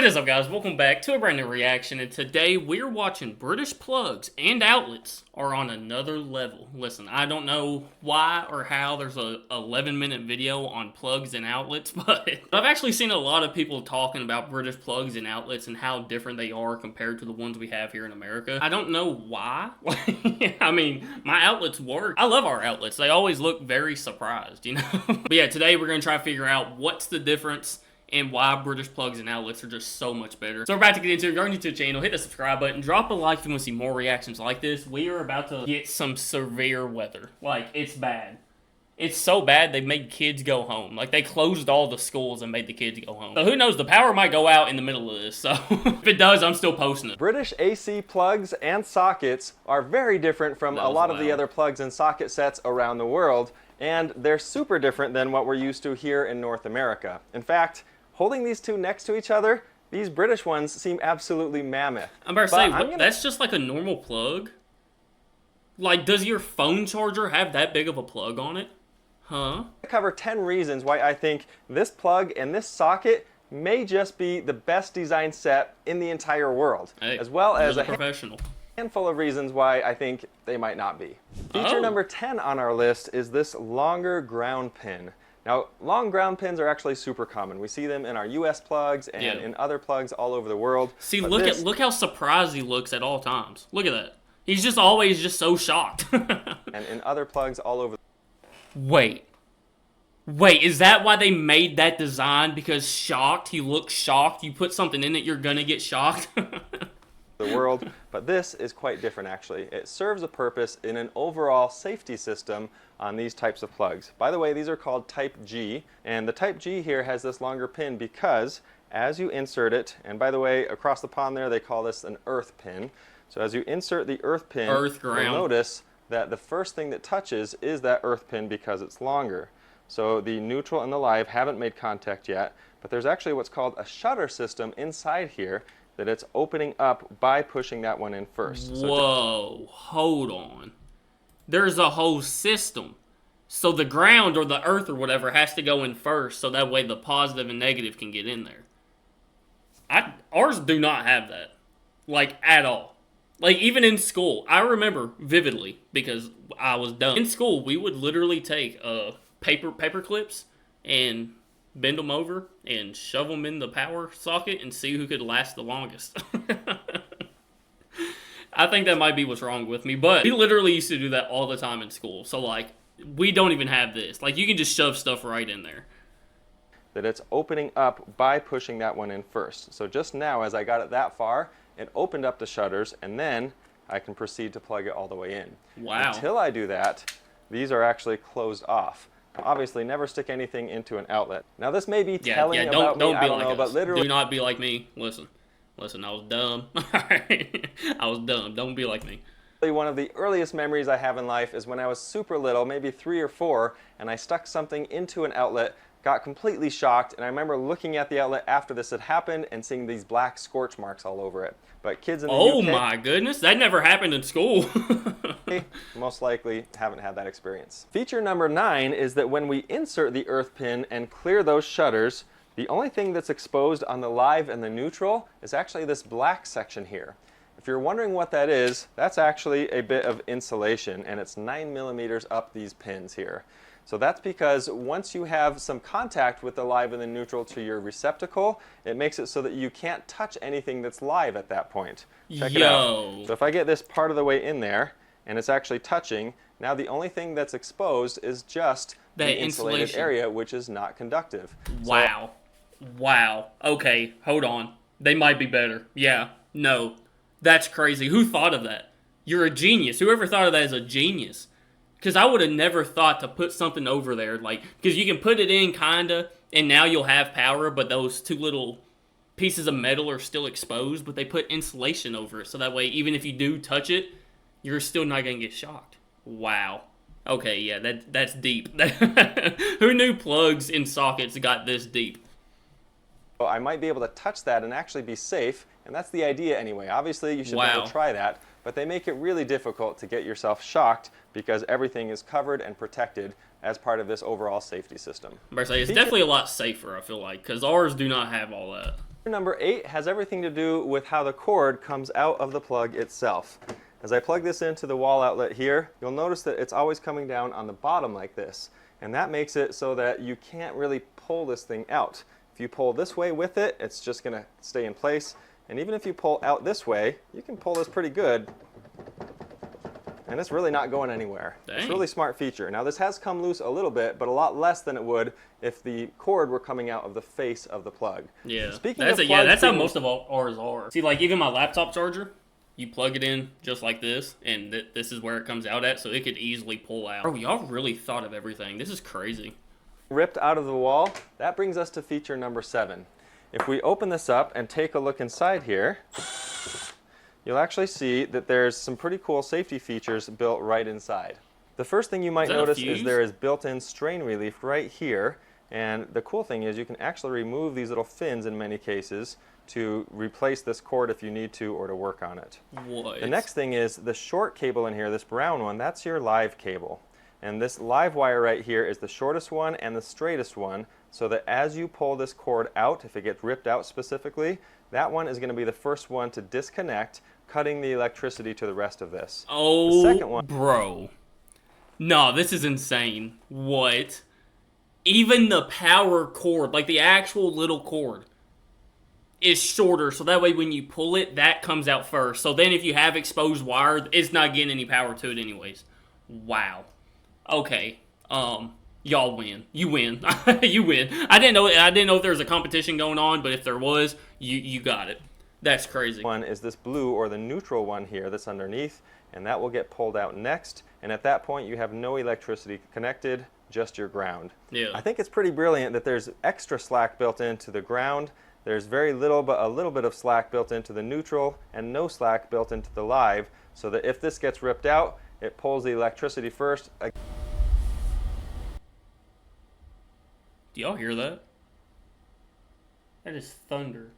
What is up, guys? Welcome back to a brand new reaction, and today we're watching British plugs and outlets are on another level. Listen, I don't know why or how there's a 11-minute video on plugs and outlets, but I've actually seen a lot of people talking about British plugs and outlets and how different they are compared to the ones we have here in America. I don't know why. I mean, my outlets work. I love our outlets. They always look very surprised, you know? But yeah, today we're going to try to figure out what's the difference and why British plugs and outlets are just so much better. So we're about to get into it. If you're new to the channel, hit the subscribe button, drop a like if you want to see more reactions like this. We are about to get some severe weather. Like, it's bad. It's so bad they made kids go home. Like, they closed all the schools and made the kids go home. So who knows, the power might go out in the middle of this. So if it does, I'm still posting it. British AC plugs and sockets are very different from a lot of the other plugs and socket sets around the world, and they're super different than what we're used to here in North America. In fact, holding these two next to each other, these British ones seem absolutely mammoth. I'm about to say, that's just like a normal plug? Like, does your phone charger have that big of a plug on it? Huh? I cover 10 reasons why I think this plug and this socket may just be the best design set in the entire world, hey, as well as a professional handful of reasons why I think they might not be. Feature number 10 on our list is this longer ground pin. Now, long ground pins are actually super common. We see them in our US plugs and in other plugs all over the world. See, look how surprised he looks at all times. Look at that. He's just always just so shocked. And in other plugs all over. Wait, is that why they made that design? Because shocked, he looks shocked. You put something in it, you're gonna get shocked. The world, but this is quite different actually. It serves a purpose in an overall safety system on these types of plugs. By the way, these are called Type G, and the Type G here has this longer pin because as you insert it, and by the way, across the pond there they call this an earth pin. So as you insert the earth pin, you'll notice that the first thing that touches is that earth pin because it's longer. So the neutral and the live haven't made contact yet, but there's actually what's called a shutter system inside here that it's opening up by pushing that one in first. Whoa, hold on. There's a whole system. So the ground or the earth or whatever has to go in first so that way the positive and negative can get in there. Ours do not have that. Like, at all. Like, even in school, I remember vividly because I was dumb. In school, we would literally take paper clips and bend them over and shove them in the power socket and see who could last the longest. I think that might be what's wrong with me, but we literally used to do that all the time in school. So, like, we don't even have this. Like, you can just shove stuff right in there. That it's opening up by pushing that one in first. So just now, as I got it that far, it opened up the shutters, and then I can proceed to plug it all the way in. Wow. Until I do that, these are actually closed off. Obviously, never stick anything into an outlet. Now, this may be telling about me, I don't know, but literally... Do not be like me. Listen, I was dumb. Alright? I was dumb. Don't be like me. One of the earliest memories I have in life is when I was super little, maybe 3 or 4, and I stuck something into an outlet, got completely shocked, and I remember looking at the outlet after this had happened and seeing these black scorch marks all over it. But kids in the UK... Oh my goodness, that never happened in school. Most likely haven't had that experience. Feature number 9 is that when we insert the earth pin and clear those shutters, the only thing that's exposed on the live and the neutral is actually this black section here. If you're wondering what that is, that's actually a bit of insulation, and it's 9 millimeters up these pins here. So that's because once you have some contact with the live and the neutral to your receptacle, it makes it so that you can't touch anything that's live at that point. Check it out. So if I get this part of the way in there, and it's actually touching, now the only thing that's exposed is just the insulated area, which is not conductive. Wow. Wow. Okay, hold on. They might be better. Yeah. No. That's crazy. Who thought of that? You're a genius. Whoever thought of that is a genius. Because I would have never thought to put something over there. Like, because you can put it in, kinda, and now you'll have power, but those two little pieces of metal are still exposed, but they put insulation over it. So that way, even if you do touch it, you're still not going to get shocked. Wow. Okay, yeah, that's deep. Who knew plugs in sockets got this deep? Well, I might be able to touch that and actually be safe, and that's the idea anyway. Obviously, you should never try that, but they make it really difficult to get yourself shocked because everything is covered and protected as part of this overall safety system. It's definitely a lot safer, I feel like, because ours do not have all that. Number 8 has everything to do with how the cord comes out of the plug itself. As I plug this into the wall outlet here, you'll notice that it's always coming down on the bottom like this. And that makes it so that you can't really pull this thing out. If you pull this way with it, it's just going to stay in place. And even if you pull out this way, you can pull this pretty good. And it's really not going anywhere. Dang. It's a really smart feature. Now this has come loose a little bit, but a lot less than it would if the cord were coming out of the face of the plug. Yeah, Speaking of plugs, that's how most of ours are. See, like even my laptop charger, you plug it in just like this, and this is where it comes out at, so it could easily pull out. Bro, y'all really thought of everything. This is crazy. Ripped out of the wall, that brings us to feature number 7. If we open this up and take a look inside here, you'll actually see that there's some pretty cool safety features built right inside. The first thing you might notice is there is built-in strain relief right here, and the cool thing is you can actually remove these little fins in many cases to replace this cord if you need to or to work on it. What? The next thing is the short cable in here, this brown one, that's your live cable. And this live wire right here is the shortest one and the straightest one, so that as you pull this cord out, if it gets ripped out specifically, that one is going to be the first one to disconnect, cutting the electricity to the rest of this. Oh, the second one, bro. No, this is insane. What? Even the power cord, like the actual little cord, is shorter, so that way when you pull it, that comes out first. So then if you have exposed wire, it's not getting any power to it anyways. Wow. Okay. Y'all win. You win. You win. I didn't know if there was a competition going on, but if there was, you got it. That's crazy. One is this blue or the neutral one here that's underneath, and that will get pulled out next. And at that point, you have no electricity connected, just your ground. Yeah. I think it's pretty brilliant that there's extra slack built into the ground. There's very little, but a little bit of slack built into the neutral, and no slack built into the live, so that if this gets ripped out, it pulls the electricity first. Do y'all hear that? That is thunder.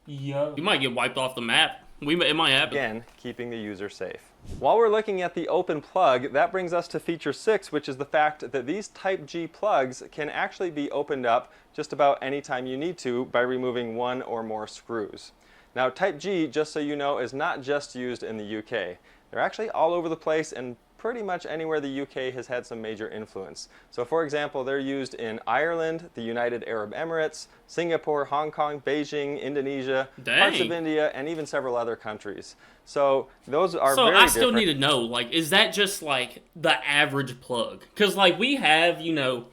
Yo. You might get wiped off the map. It might happen. Again, keeping the user safe. While we're looking at the open plug, that brings us to feature 6, which is the fact that these Type G plugs can actually be opened up just about any time you need to by removing one or more screws. Now, Type G, just so you know, is not just used in the UK. They're actually all over the place and pretty much anywhere the UK has had some major influence. So for example, they're used in Ireland, the United Arab Emirates, Singapore, Hong Kong, Beijing, Indonesia, parts of India, and even several other countries. So those are very different. So I still need to know, like, is that just like the average plug? Because like we have, you know,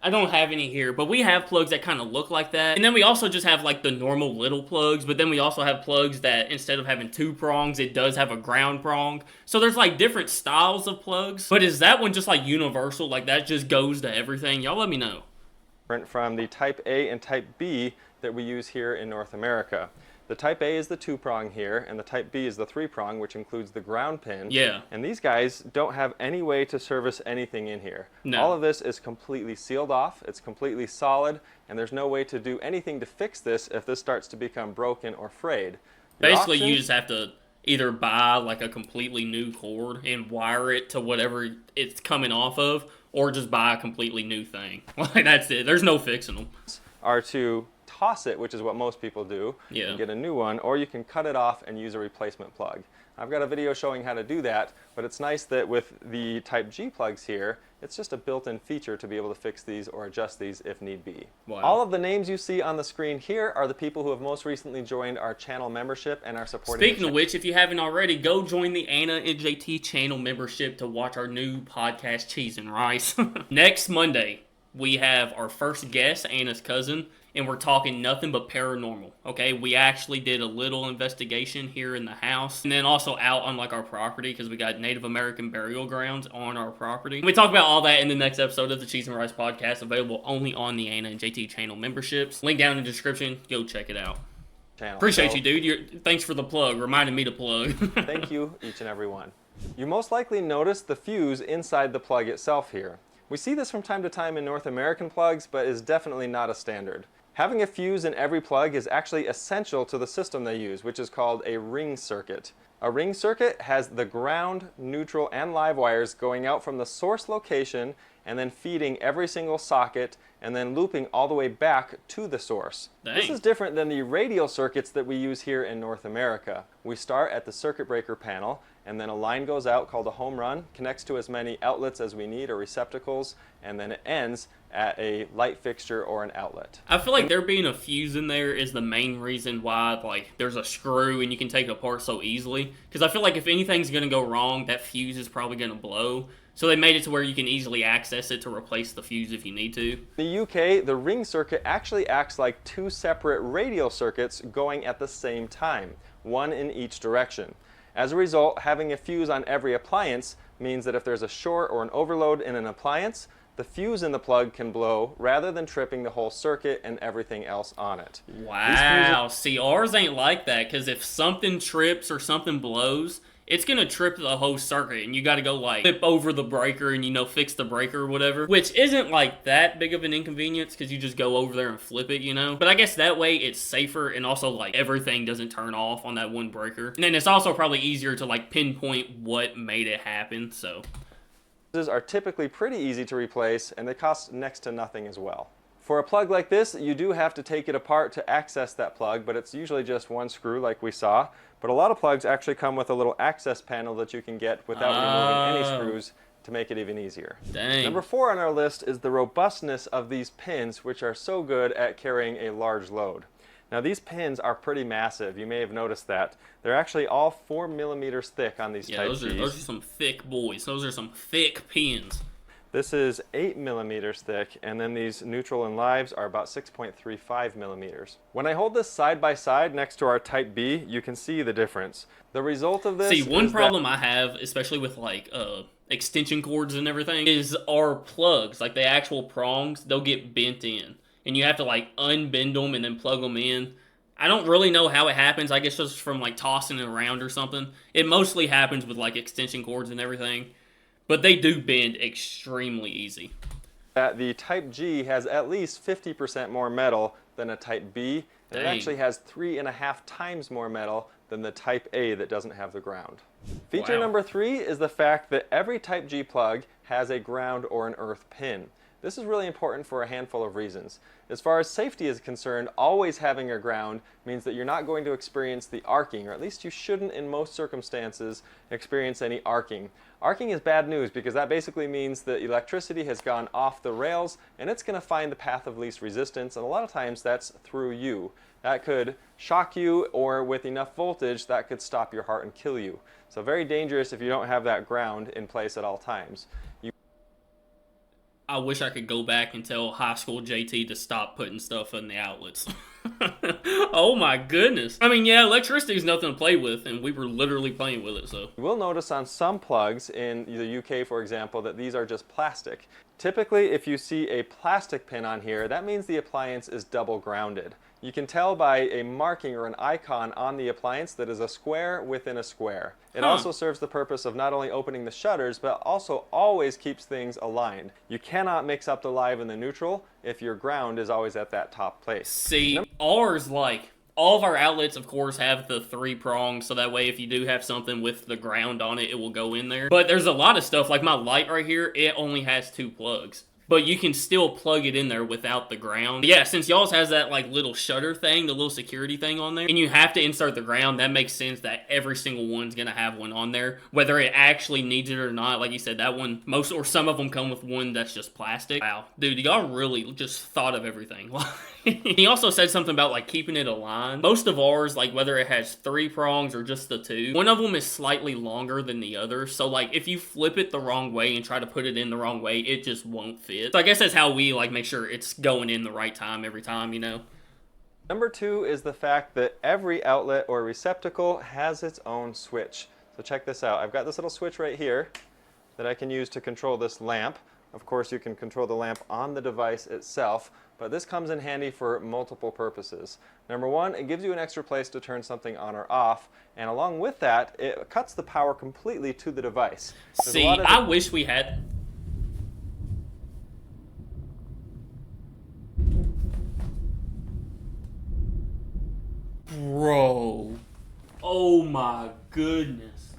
I don't have any here, but we have plugs that kind of look like that. And then we also just have like the normal little plugs, but then we also have plugs that instead of having 2 prongs, it does have a ground prong. So there's like different styles of plugs. But is that one just like universal? Like that just goes to everything? Y'all let me know. From the Type A and Type B that we use here in North America. The Type A is the 2-prong here, and the Type B is the 3-prong, which includes the ground pin. Yeah. And these guys don't have any way to service anything in here. No. All of this is completely sealed off, it's completely solid, and there's no way to do anything to fix this if this starts to become broken or frayed. Basically, you just have to either buy like a completely new cord and wire it to whatever it's coming off of, or just buy a completely new thing. Like that's it. There's no fixing them. Are to toss it, which is what most people do, and get a new one, or you can cut it off and use a replacement plug. I've got a video showing how to do that, but it's nice that with the Type G plugs here, it's just a built-in feature to be able to fix these or adjust these if need be. Wow. All of the names you see on the screen here are the people who have most recently joined our channel membership and are supporting. Speaking of which, if you haven't already, go join the Anna and JT channel membership to watch our new podcast, Cheese and Rice. Next Monday, we have our first guest, Anna's cousin, and we're talking nothing but paranormal, okay? We actually did a little investigation here in the house, and then also out on like our property, because we got Native American burial grounds on our property. We talk about all that in the next episode of the Cheese and Rice podcast, available only on the Anna and JT channel memberships. Link down in the description. Go check it out. Appreciate you, dude. Thanks for the plug. Reminding me to plug. Thank you, each and every one. You most likely noticed the fuse inside the plug itself here. We see this from time to time in North American plugs, but is definitely not a standard. Having a fuse in every plug is actually essential to the system they use, which is called a ring circuit. A ring circuit has the ground, neutral, and live wires going out from the source location and then feeding every single socket and then looping all the way back to the source. Dang. This is different than the radial circuits that we use here in North America. We start at the circuit breaker panel, and then a line goes out called a home run, connects to as many outlets as we need or receptacles, and then it ends at a light fixture or an outlet. I feel like there being a fuse in there is the main reason why like there's a screw and you can take it apart so easily. Because I feel like if anything's going to go wrong, that fuse is probably going to blow. So they made it to where you can easily access it to replace the fuse if you need to. In the UK, the ring circuit actually acts like two separate radial circuits going at the same time, one in each direction. As a result, having a fuse on every appliance means that if there's a short or an overload in an appliance, the fuse in the plug can blow rather than tripping the whole circuit and everything else on it. Wow. See, ours ain't like that, because if something trips or something blows, it's going to trip the whole circuit, and you got to go, like, flip over the breaker and, you know, fix the breaker or whatever, which isn't, like, that big of an inconvenience, because you just go over there and flip it, you know? But I guess that way it's safer, and also, like, everything doesn't turn off on that one breaker. And then it's also probably easier to, like, pinpoint what made it happen, so. Are typically pretty easy to replace, and they cost next to nothing as well. For a plug like this, you do have to take it apart to access that plug, but it's usually just one screw like we saw. But a lot of plugs actually come with a little access panel that you can get without removing any screws to make it even easier. Dang. Number 4 on our list is the robustness of these pins, which are so good at carrying a large load. Now these pins are pretty massive. You may have noticed that. They're actually all 4 millimeters thick on these type those are some thick boys. Those are some thick pins. This is 8 millimeters thick, and then these neutral and lives are about 6.35 millimeters. When I hold this side by side next to our Type B, you can see the difference. The result of this See, one problem I have, especially with like extension cords and everything, is our plugs, like the actual prongs, they'll get bent in. And you have to like unbend them and then plug them in. I don't really know how it happens. I guess just from like tossing it around or something. It mostly happens with like extension cords and everything. But they do bend extremely easy. The Type G has at least 50% more metal than a Type B. And it actually has 3.5 times more metal than the Type A that doesn't have the ground. Feature number 3 is the fact that every Type G plug has a ground or an earth pin. This is really important for a handful of reasons. As far as safety is concerned, always having a ground means that you're not going to experience the arcing, or at least you shouldn't in most circumstances experience any arcing. Arcing is bad news because that basically means that electricity has gone off the rails and it's going to find the path of least resistance, and a lot of times that's through you. That could shock you, or with enough voltage that could stop your heart and kill you. So very dangerous if you don't have that ground in place at all times. I wish I could go back and tell high school JT to stop putting stuff in the outlets. Oh my goodness. I mean, yeah, electricity is nothing to play with, and we were literally playing with it, so. You will notice on some plugs in the UK, for example, that these are just plastic. Typically, if you see a plastic pin on here, that means the appliance is double grounded. You can tell by a marking or an icon on the appliance that is a square within a square. It also serves the purpose of not only opening the shutters, but also always keeps things aligned. You cannot mix up the live and the neutral if your ground is always at that top place. See, ours, like, all of our outlets, of course, have the 3 prongs, so that way if you do have something with the ground on it, it will go in there. But there's a lot of stuff, like my light right here, it only has 2 plugs. But you can still plug it in there without the ground. Yeah, since y'all's has that like little shutter thing, the little security thing on there, and you have to insert the ground, that makes sense that every single one's gonna have one on there. Whether it actually needs it or not, like you said, that one, most or some of them come with one that's just plastic. Wow, dude, y'all really just thought of everything. He also said something about like keeping it aligned. Most of ours, like whether it has 3 prongs or just the 2, one of them is slightly longer than the other. So like if you flip it the wrong way and try to put it in the wrong way, it just won't fit. So I guess that's how we like make sure it's going in the right time every time, you know. Number 2 is the fact that every outlet or receptacle has its own switch. So check this out. I've got this little switch right here that I can use to control this lamp. Of course, you can control the lamp on the device itself, but this comes in handy for multiple purposes. Number 1, it gives you an extra place to turn something on or off, and along with that, it cuts the power completely to the device. See, I wish we had... Bro. Oh my goodness.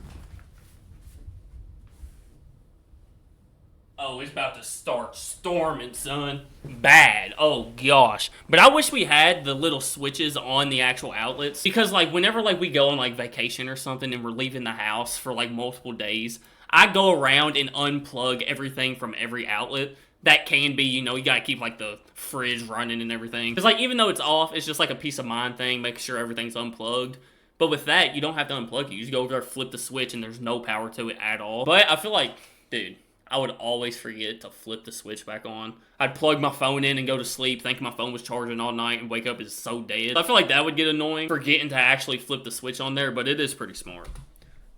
Oh, it's about to start storming, son. Bad. Oh, gosh. But I wish we had the little switches on the actual outlets. Because, like, whenever, like, we go on, like, vacation or something and we're leaving the house for, like, multiple days, I go around and unplug everything from every outlet. That can be, you know, you gotta keep, like, the fridge running and everything. Because, like, even though it's off, it's just, like, a peace of mind thing, making sure everything's unplugged. But with that, you don't have to unplug it. You just go over there, flip the switch, and there's no power to it at all. But I feel like, dude, I would always forget to flip the switch back on. I'd plug my phone in and go to sleep, thinking my phone was charging all night, and wake up it's so dead. I feel like that would get annoying, forgetting to actually flip the switch on there, but it is pretty smart.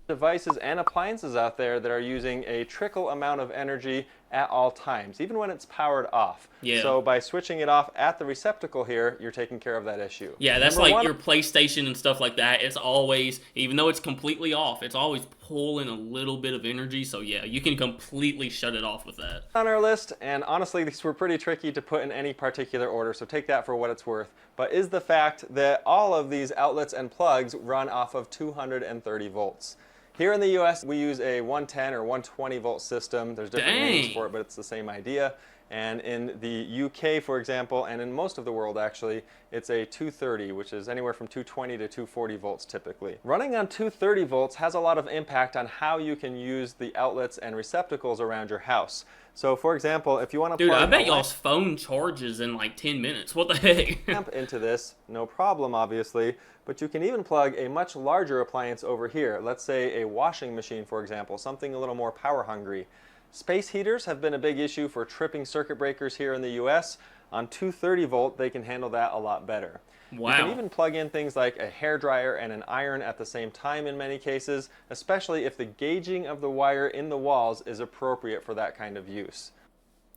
Devices and appliances out there that are using a trickle amount of energy at all times, even when it's powered off. Yeah. So by switching it off at the receptacle here, you're taking care of that issue. Yeah, that's like your PlayStation and stuff like that. It's always, even though it's completely off, it's always pulling a little bit of energy. So yeah, you can completely shut it off with that. On our list, and honestly, these were pretty tricky to put in any particular order, so take that for what it's worth, but is the fact that all of these outlets and plugs run off of 230 volts. Here in the US, we use a 110 or 120 volt system. There's different names for it, but it's the same idea. And in the UK, for example, and in most of the world actually, it's a 230, which is anywhere from 220 to 240 volts typically. Running on 230 volts has a lot of impact on how you can use the outlets and receptacles around your house. So for example, if you want to Dude, I bet y'all's phone charges in like 10 minutes. What the heck? Lamp into this, no problem obviously, but you can even plug a much larger appliance over here. Let's say a washing machine, for example, something a little more power hungry. Space heaters have been a big issue for tripping circuit breakers here in the US. On 230 volt, they can handle that a lot better. Wow. You can even plug in things like a hairdryer and an iron at the same time in many cases, especially if the gauging of the wire in the walls is appropriate for that kind of use.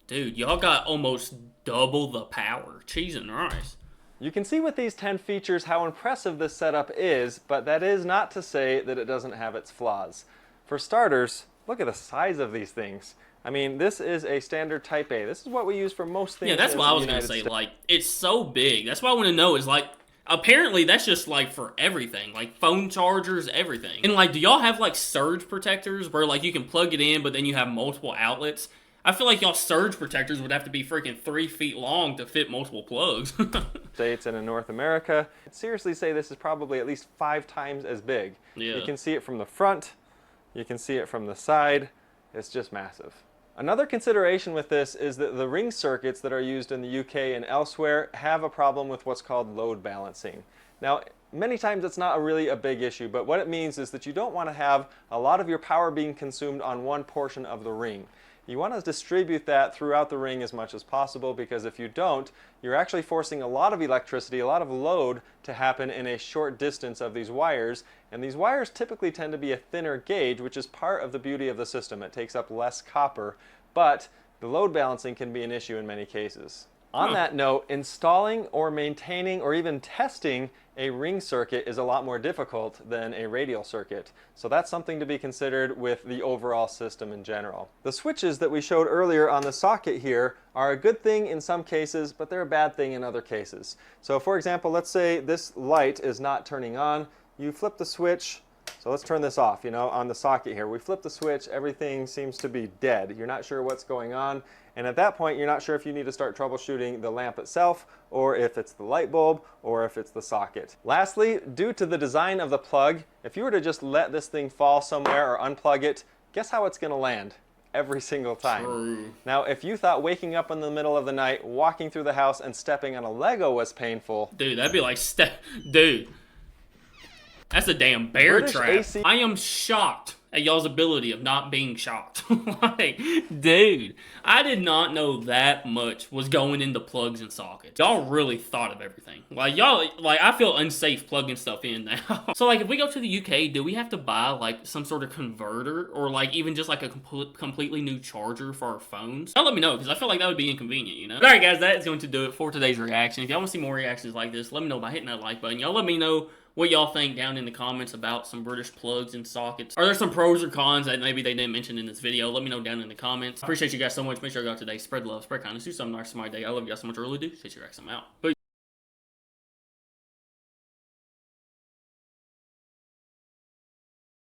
Dude, y'all got almost double the power. Cheese and rice. You can see with these 10 features how impressive this setup is, but that is not to say that it doesn't have its flaws. For starters, look at the size of these things. I mean, this is a standard Type A. This is what we use for most things. Yeah, that's what I was going to say. Like, it's so big. That's what I want to know is, like, apparently that's just, like, for everything. Like, phone chargers, everything. And, like, do y'all have, like, surge protectors where, like, you can plug it in, but then you have multiple outlets? I feel like y'all surge protectors would have to be freaking 3 feet long to fit multiple plugs. States and in North America, I'd seriously say this is probably at least 5 times as big. Yeah. You can see it from the front. You can see it from the side. It's just massive. Another consideration with this is that the ring circuits that are used in the UK and elsewhere have a problem with what's called load balancing. Now, many times it's not really a big issue, but what it means is that you don't want to have a lot of your power being consumed on one portion of the ring. You want to distribute that throughout the ring as much as possible, because if you don't, you're actually forcing a lot of electricity, a lot of load to happen in a short distance of these wires, and these wires typically tend to be a thinner gauge, which is part of the beauty of the system. It takes up less copper, but the load balancing can be an issue in many cases. On that note, installing or maintaining or even testing a ring circuit is a lot more difficult than a radial circuit. So that's something to be considered with the overall system in general. The switches that we showed earlier on the socket here are a good thing in some cases, but they're a bad thing in other cases. So for example, let's say this light is not turning on. You flip the switch. So let's turn this off, you know, on the socket here. We flip the switch, everything seems to be dead. You're not sure what's going on. And at that point, you're not sure if you need to start troubleshooting the lamp itself, or if it's the light bulb, or if it's the socket. Lastly, due to the design of the plug, if you were to just let this thing fall somewhere or unplug it, guess how it's going to land? Every single time. True. Now, if you thought waking up in the middle of the night, walking through the house, and stepping on a Lego was painful... Dude, that'd be like Dude. That's a damn bear British trap. AC I am shocked at y'all's ability of not being shocked. Like, dude, I did not know that much was going into plugs and sockets. Y'all really thought of everything. Like, y'all, like, I feel unsafe plugging stuff in now. So, like, if we go to the UK, do we have to buy, like, some sort of converter or, like, even just, like, a completely new charger for our phones? Y'all let me know, because I feel like that would be inconvenient, you know? Alright, guys, that is going to do it for today's reaction. If y'all want to see more reactions like this, let me know by hitting that like button. Y'all let me know what y'all think down in the comments about some British plugs and sockets. Are there some pros or cons that maybe they didn't mention in this video? Let me know down in the comments. I appreciate you guys so much. Make sure you go out today. Spread love, spread kindness, do something nice for my day. I love you guys so much. I really do. JTReacts, I'm out. Peace.